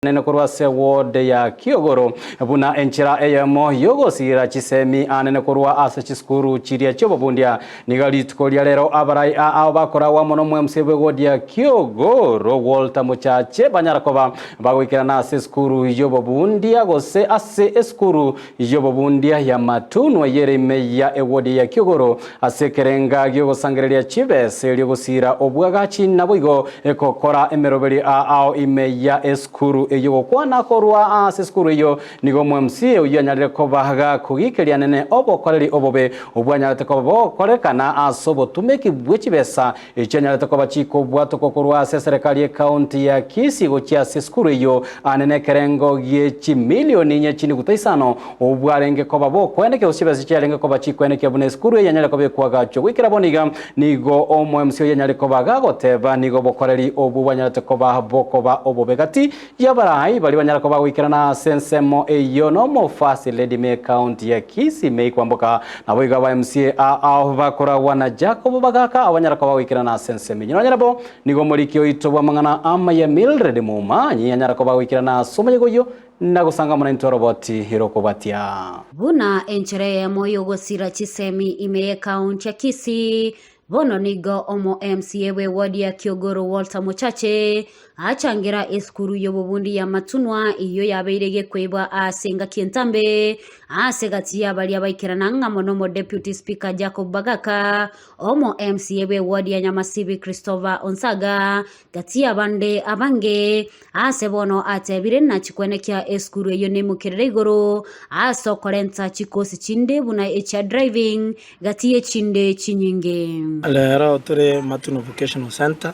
Nene kurwa wode ya Kiogoro buna enchira eyemo yogosira chisemi anene kurwa ase chiskuru chiria chobobundia nigali tukolia lero abarai a bakora wa mono mwemsebe wode ya Kiogoro Walter Muchache banyarakoba bagwikira na ase skuru yobobundia gose ase eskuru yobobundia ya Matunwa Yereme ya ewode ya Kiogoro ase kerenga gyogosangereria chibese lyogosira obwagachi naboigo ekokora emeroberi ao ime ya eskuru eyo kwana korwa ase skuru eyo nigo mwemsi uyanyarire ko bahaga kugikeria nene obokoreri obobe ubwanyarite ko bokorekana asobo tumeki bwechibesa echanyarite ko bachiko bwato kokorwa ase serikali county ya Kisii gochia ase skuru eyo anene kerengo yechi milioni nyechini gutaisano ubwarenge ko babo kweneke usibese cyarenge ko bachikweneke bune skuru yanyarire ko bekwaga cyo wikira boniga nigo omwemsi uyanyarire ko baga goteba nigo bokoreri obu bwanyarite ko baboko ba obobe gati yabarai bali banyara ko bagwikirana sensemo eyo no mofasi lady me county ya Kisii me kwamboka nabo igaba MCA aho bakora wana Jacob bagaka abanyara ko bagwikirana sensemo nyanya nabo nigo muri kyo itobwa mangana ama ya Mildred Mumanyi yanyara ko bagwikirana somo yo nagusanga muna into roboti hiroko batia buna enchere ya moyo gosira chisemi ime county ya Kisii bono nigo omo MCA we wadi ya Kiogoro Walter Muchache achangira eskuru yobobundi ya Matunwa iyo yabeirege kwebwa asenga kientambe asegati abali abaikirana ngamono mo deputy speaker Jacob Bagaka omo MCA we wadi ya Nyamasibi Christopher Onsaga gati abande abange asebono atebire na chikwenekia eskuru yo nemukirire igoro asokorenta chikosi chinde buna echa driving gati echinde chinyinge Alera otore Matunwa Vocational Center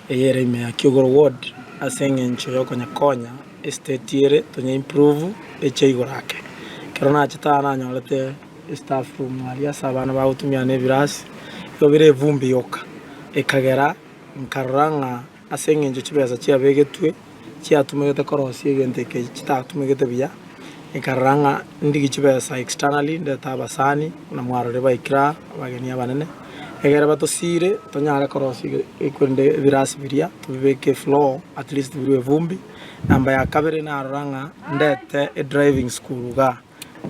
Yereme ya Kiogoro Ward asenge ncho yoko nyakonya estate yere tonya improve eche igorake kerona chitana nyolete staff room alia sabana ba utumia ne virasi yobire vumbi yoka ekagera nkaranga asenge ncho chibeza chia begetwe chia tumegete korosi egente ke chita tumegete bya ekaranga ndigi chibeza externally ndeta basani na mwarore baikira bageni abanene egera batosire tonyara korosi ekwende virasi biria tubeke floor at least biriwe vumbi namba ya kabere na aranga ndete a driving school ga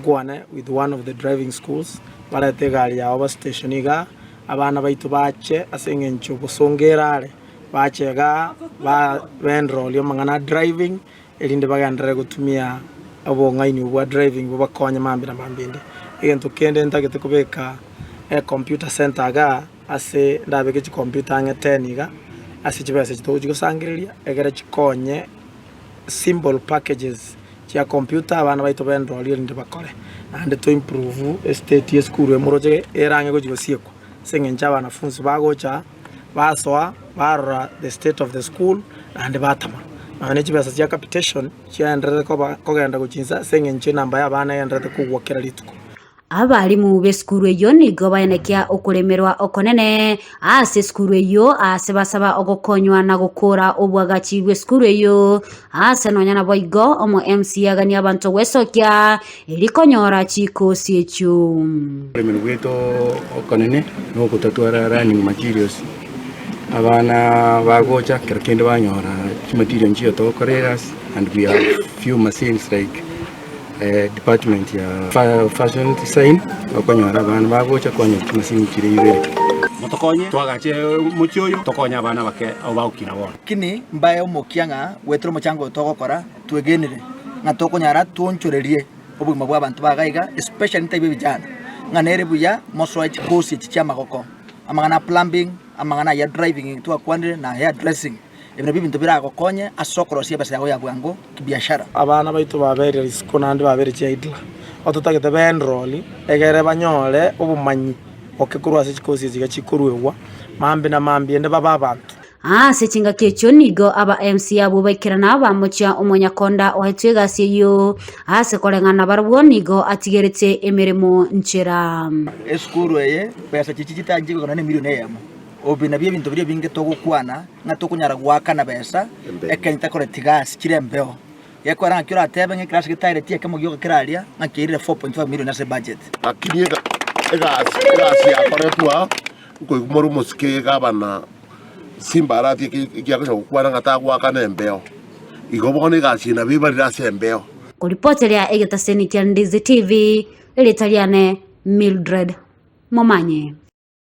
gwane with one of the driving schools barate gali ya over station ga abana baitu bache asenge ncho busongerare bache ga ba enroll yo mangana driving elinde bagandare gutumia abo ngaini bwa driving bwa konya mambira mambinde egento kende ntagete kubeka computer center ga ase ndabeke chi computer nge 10 ga ase chibese chitoji gusangiriria egera chikonye symbol packages chia computer abana baito benroll ndi bakore and to improve state ya school emuroje erange gojigo sieko senge nchaba wanafunzi bagocha basoa barra the state of the school and batama ane chibese chia capitation chia ndrede ko kogenda guchinza senge nche namba ya bana yandrede kugwokera lituko abalimu beskuru eyo nigo bayenekia okulemerwa okonene ase skuru eyo ase basaba ogokonywa na gukora obwagachi bweskuru eyo ase nonyana boigo omo MC agani abantu wesokia elikonyora chikosi echo Remenu weto okonene no kutatwara running materials abana bagocha kerekende banyora material njiyo to koreras and we have few machines like department ya fashion design bakonyora abana bagocha kwanya machine kire ibere motokonye twagache muchyoyo tokonya abana bake obawukina bona kini mbaye omokianga wetro mochango togokora twegenere nga tokonyara tuonchorerie obugima bwa abantu bagaiga especially ntabe bijana nga nere buya moswage course chicha magoko amangana plumbing amangana ya driving twakwandire na hair dressing ibintu bibintu biragokonye asokorosie basa yago yabwango kibiashara abana baitu babere risiko nandi babere chaidla otutagete benroll egere banyole obumanyi okekurwa se chikosi ziga chikuruwa mambe na mambe ende baba abantu sechinga kecho nigo aba MC abo baikirana bamucha omonyakonda ohetwega seyo kolengana barwo nigo atigeretse emeremo nchera eskuru eye pesa chichita njigo kana milioni yamo obina bye bintu bire binge togukwana nga tokunyara gwakana besa ekenta kore tigasi kirembeo yakora nkira atebe nge class gitaire tie kemo gyo kiralia ngakirire 4.5 million as budget akiriega egasi aparetwa uko imoru musike gabana simba arati kiakisha kukwana ngata gwakana embeo igobone egasi na bibarira sembeo Kuripotelea Egetaseni kia Ndizi TV, ilitaliane Mildred Momanye.